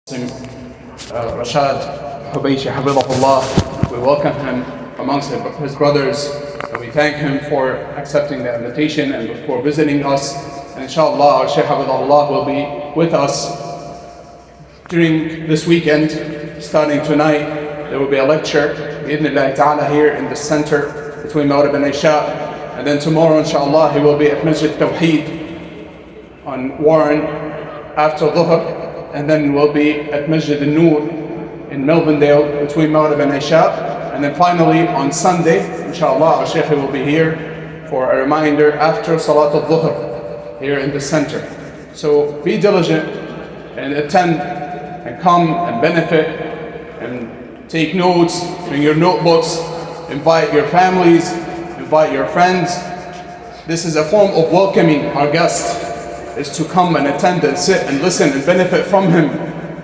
Rashad, Al-Hubaishi, حفظه Allah. We welcome him amongst his brothers, and we thank him for accepting the invitation and for visiting us. And inshallah, our Sheikh Allah will be with us during this weekend. Starting tonight, there will be a lecture bi'idhnillahi ta'ala here in the center between Maghrib and Isha. And then tomorrow, inshallah, he will be at Masjid Tawheed on Warren after Dhuhr. And then we'll be at Masjid Al-Noor in Melvindale between Maghrib and Isha. And then finally on Sunday, inshallah, our Sheikh will be here for a reminder after Salat al-Dhuhr here in the center. So be diligent and attend and come and benefit and take notes, bring your notebooks, invite your families, invite your friends. This is a form of welcoming our guest, is to come and attend and sit and listen and benefit from him.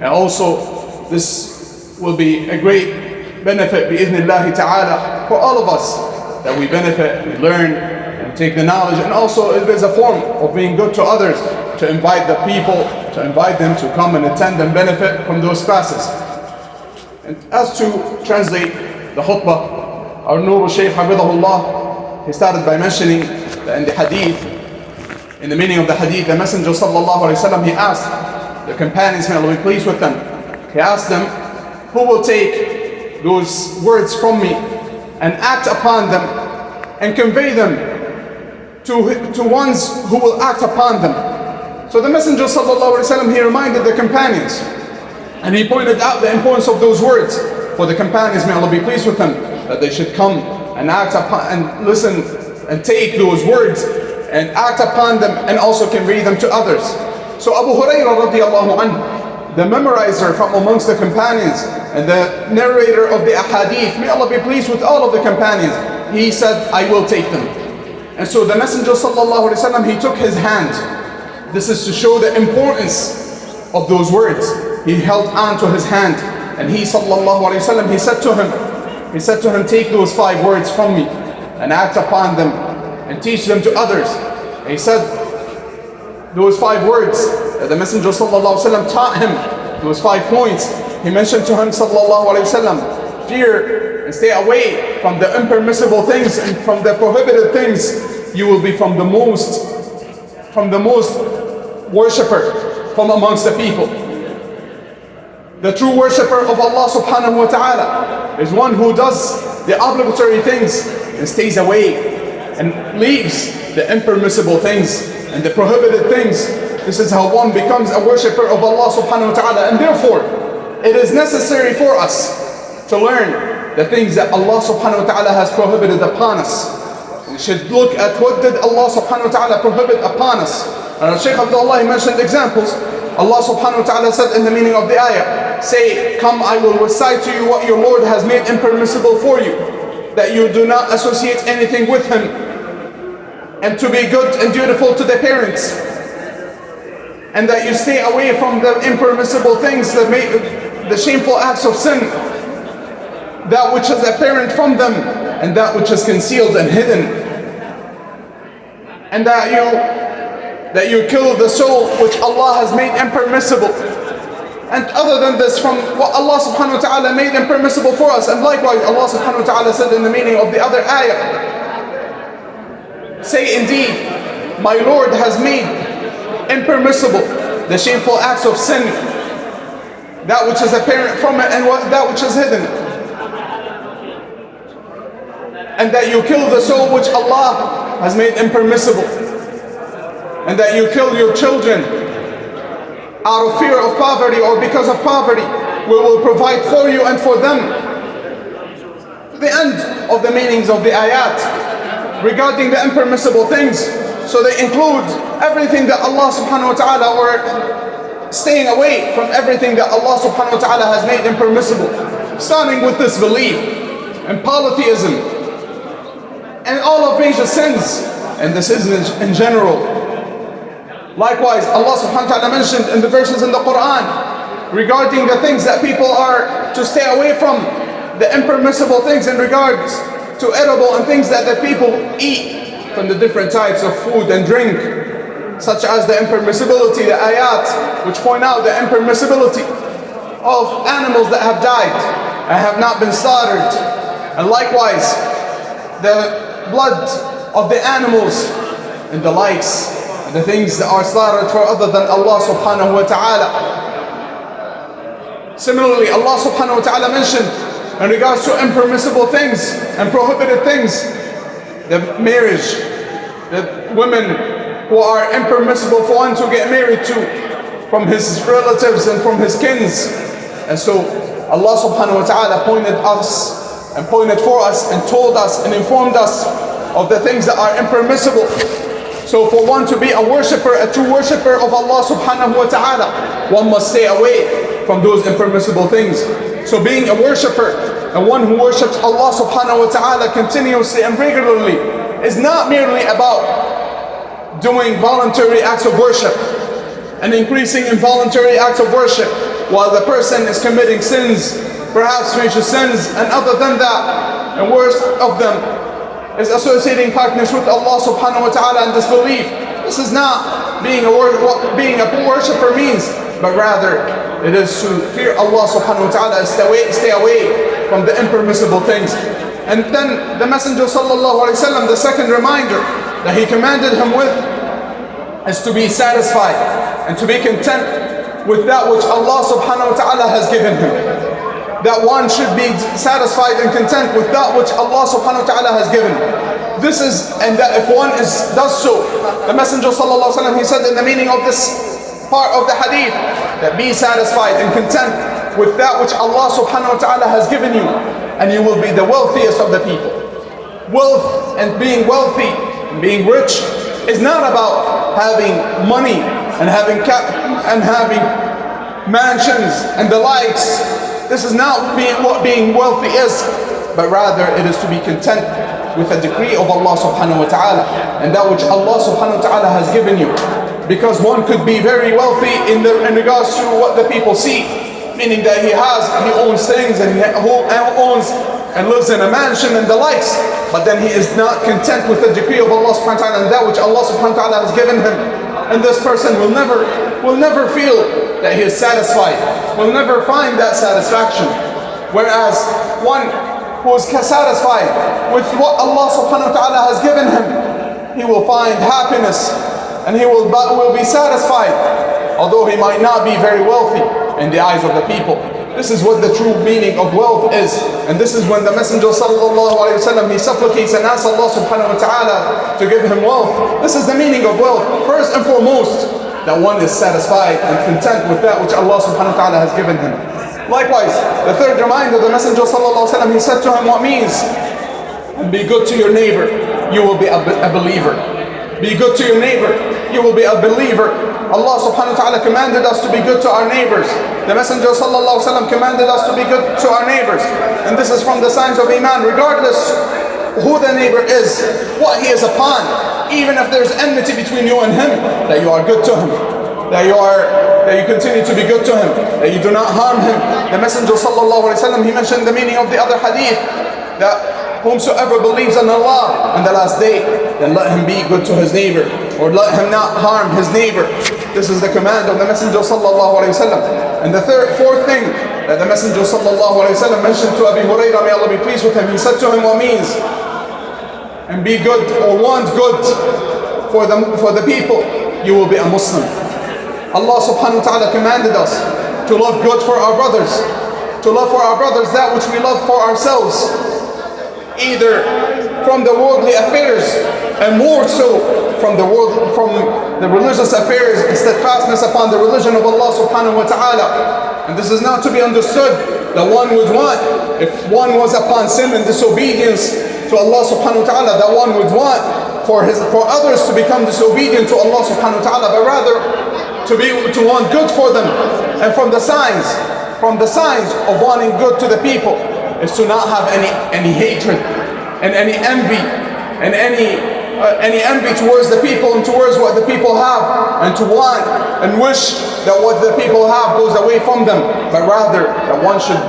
And also this will be a great benefit bi'idhnillahi ta'ala for all of us, that we benefit, we learn and take the knowledge. And also it is a form of being good to others, to invite the people, to invite them to come and attend and benefit from those classes. And as to translate the khutbah, our noble Sheikh حفظه, he started by mentioning that in the hadith, in the meaning of the hadith, the Messenger sallallahu alaihi wasallam, he asked the companions, may Allah be pleased with them, he asked them, who will take those words from me and act upon them and convey them to ones who will act upon them? So the Messenger sallallahu alaihi wasallam, he reminded the companions and he pointed out the importance of those words for the companions, may Allah be pleased with them, that they should come and act upon and listen and take those words and act upon them and also convey them to others. So Abu Hurairah radiallahu anhu, the memorizer from amongst the companions and the narrator of the ahadith, may Allah be pleased with all of the companions, he said, I will take them. And so the Messenger sallallahu alaihi wasallam, he took his hand. This is to show the importance of those words. He held on to his hand and he sallallahu alaihi wasallam, he said to him, take those 5 words from me and act upon them and teach them to others. And he said those 5 words that the Messenger sallallahu alaihi wasallam taught him, those 5 points. He mentioned to him sallallahu alaihi wasallam, fear and stay away from the impermissible things and from the prohibited things. You will be from the most worshipper from amongst the people. The true worshipper of Allah subhanahu wa ta'ala is one who does the obligatory things and stays away and leaves the impermissible things and the prohibited things. This is how one becomes a worshipper of Allah subhanahu wa ta'ala. And therefore, it is necessary for us to learn the things that Allah subhanahu wa ta'ala has prohibited upon us. We should look at what did Allah subhanahu wa ta'ala prohibit upon us. And Sheikh Abdullah mentioned examples. Allah subhanahu wa ta'ala said in the meaning of the ayah, say, come, I will recite to you what your Lord has made impermissible for you, that you do not associate anything with Him, and to be good and dutiful to the parents, and that you stay away from the impermissible things that make the shameful acts of sin, that which is apparent from them and that which is concealed and hidden, and that you kill the soul which Allah has made impermissible. And other than this, from what Allah subhanahu wa ta'ala made impermissible for us. And likewise Allah subhanahu wa ta'ala said in the meaning of the other ayah, say, indeed, my Lord has made impermissible the shameful acts of sin, that which is apparent from it and that which is hidden, and that you kill the soul which Allah has made impermissible, and that you kill your children out of fear of poverty or because of poverty. We will provide for you and for them. The end of the meanings of the ayat regarding the impermissible things. So they include everything that Allah subhanahu wa ta'ala, or staying away from everything that Allah subhanahu wa ta'ala has made impermissible, starting with disbelief and polytheism and all of major sins, and this is in general. Likewise, Allah subhanahu wa ta'ala mentioned in the verses in the Quran regarding the things that people are to stay away from, the impermissible things in regards to edible and things that the people eat from the different types of food and drink, such as the impermissibility, the ayat which point out the impermissibility of animals that have died and have not been slaughtered. And likewise, the blood of the animals and the likes, and the things that are slaughtered for other than Allah subhanahu wa ta'ala. Similarly, Allah subhanahu wa ta'ala mentioned in regards to impermissible things and prohibited things, the marriage, the women who are impermissible for one to get married to from his relatives and from his kins. And so Allah subhanahu wa ta'ala pointed us and pointed for us and told us and informed us of the things that are impermissible. So for one to be a worshipper, a true worshipper of Allah subhanahu wa ta'ala, one must stay away from those impermissible things. So being a worshipper and one who worships Allah subhanahu wa ta'ala continuously and regularly is not merely about doing voluntary acts of worship and increasing in voluntary acts of worship while the person is committing sins, perhaps major sins, and other than that, and worst of them is associating partners with Allah subhanahu wa ta'ala and disbelief. This is not what being a worshipper means, but rather it is to fear Allah subhanahu wa ta'ala, stay away from the impermissible things. And then the Messenger sallallahu alayhi wa sallam, the second reminder that he commanded him with is to be satisfied and to be content with that which Allah subhanahu wa ta'ala has given him. That one should be satisfied and content with that which Allah subhanahu wa ta'ala has given. This is, and that if one does so, the Messenger sallallahu alayhi wa sallam, he said in the meaning of this part of the hadith, that be satisfied and content with that which Allah subhanahu wa ta'ala has given you, and you will be the wealthiest of the people. Wealth and being wealthy and being rich is not about having money and having mansions and the likes. This is not what being wealthy is, but rather it is to be content with a decree of Allah subhanahu wa ta'ala and that which Allah subhanahu wa ta'ala has given you. Because one could be very wealthy in regards to what the people see, meaning that he owns things and he owns and lives in a mansion and the likes, but then he is not content with the decree of Allah subhanahu wa ta'ala and that which Allah subhanahu wa ta'ala has given him. And this person will never feel that he is satisfied, will never find that satisfaction. Whereas one who is satisfied with what Allah subhanahu wa ta'ala has given him, he will find happiness and he will be satisfied, although he might not be very wealthy in the eyes of the people. This is what the true meaning of wealth is. And this is when the Messenger sallallahu alayhi wa sallam, he supplicates and asks Allah subhanahu wa ta'ala to give him wealth. This is the meaning of wealth. First and foremost, that one is satisfied and content with that which Allah subhanahu wa ta'ala has given him. Likewise, the third reminder, the Messenger sallallahu alayhi wa sallam, he said to him what means, be good to your neighbor, you will be a believer. Be good to your neighbor, you will be a believer. Allah subhanahu wa ta'ala commanded us to be good to our neighbors. The Messenger sallallahu alayhi wa sallam commanded us to be good to our neighbors. And this is from the signs of Iman, regardless who the neighbor is, what he is upon. Even if there's enmity between you and him, that you are good to him. That you continue to be good to him. That you do not harm him. The Messenger sallallahu alayhi wa sallam, he mentioned the meaning of the other hadith, that whomsoever believes in Allah on the last day, then let him be good to his neighbor, or let him not harm his neighbor. This is the command of the Messenger sallallahu alayhi wa sallam. And the fourth thing that the Messenger sallallahu alayhi wa sallam mentioned to Abu Hurairah, may Allah be pleased with him, he said to him what means, and be good or want good for the people, you will be a Muslim. Allah subhanahu wa ta'ala commanded us to love good for our brothers, to love for our brothers that which we love for ourselves, either from the worldly affairs and more so from the religious affairs and steadfastness upon the religion of Allah subhanahu wa ta'ala. And this is not to be understood that one would want, if one was upon sin and disobedience to Allah subhanahu wa ta'ala, that one would want for others to become disobedient to Allah subhanahu wa ta'ala, but rather to want good for them. And from the signs of wanting good to the people is to not have any hatred and any envy and any envy towards the people and towards what the people have, and to want and wish that what the people have goes away from them, but rather that one should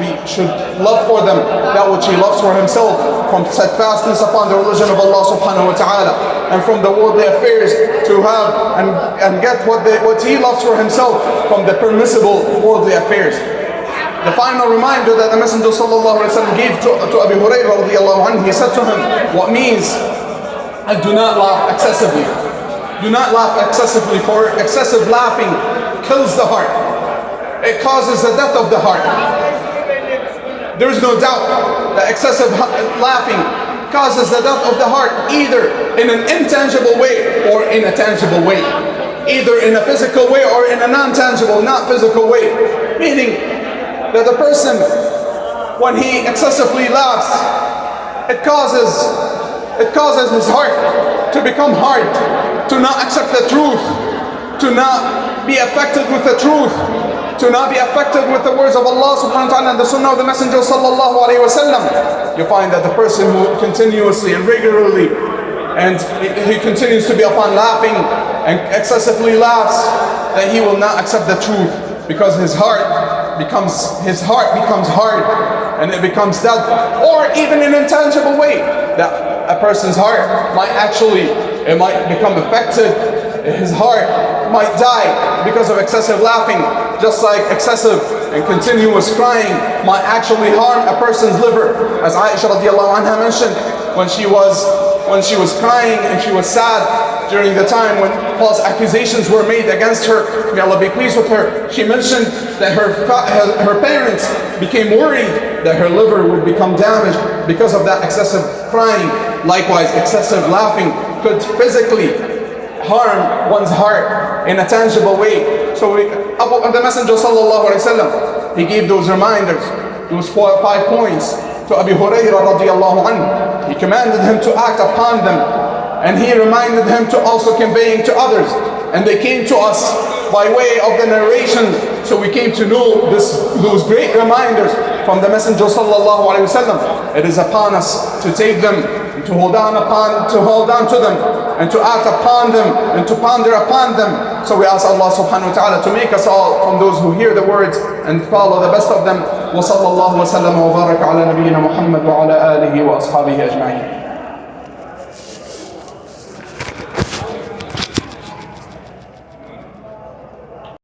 love for them that which he loves for himself, from steadfastness upon the religion of Allah subhanahu wa ta'ala, and from the worldly affairs to have and get what he loves for himself from the permissible worldly affairs. The final reminder that the Messenger sallallahu alaihi wasallam gave to Abu Hurairah radiallahu anhu, he said to him, what means, do not laugh excessively. Do not laugh excessively, for excessive laughing kills the heart. It causes the death of the heart. There is no doubt that excessive laughing causes the death of the heart, either in an intangible way or in a tangible way. Either in a physical way or in a non-tangible, not physical way. Meaning that the person, when he excessively laughs, it causes his heart to become hard, to not accept the truth, to not be affected with the truth, to not be affected with the words of Allah subhanahu wa ta'ala and the sunnah of the Messenger sallallahu alayhi wa sallam. You find that the person who continuously and regularly, and he continues to be upon laughing and excessively laughs, that he will not accept the truth, because his heart becomes hard, and it becomes dead. Or even in an intangible way, that a person's heart might become affected. His heart might die because of excessive laughing, just like excessive and continuous crying might actually harm a person's liver. As Aisha radiallahu anha mentioned, when she was crying and she was sad during the time when false accusations were made against her, may Allah be pleased with her, she mentioned that her parents became worried that her liver would become damaged because of that excessive crying. Likewise, excessive laughing could physically harm one's heart in a tangible way. So the Messenger sallallahu alaihi wasallam, he gave those reminders, those 5 points to Abu Hurairah radiallahu anhu. He commanded him to act upon them, and he reminded him to also conveying to others. And they came to us by way of the narration, so we came to know those great reminders from the Messenger sallallahu alaihi wasallam. It is upon us to take them, and to hold on to them, and to act upon them, and to ponder upon them. So we ask Allah subhanahu wa ta'ala to make us all from those who hear the words and follow the best of them. وصلى الله وسلم وبارك على نبينا محمد وعلى آله وأصحابه أجمعين.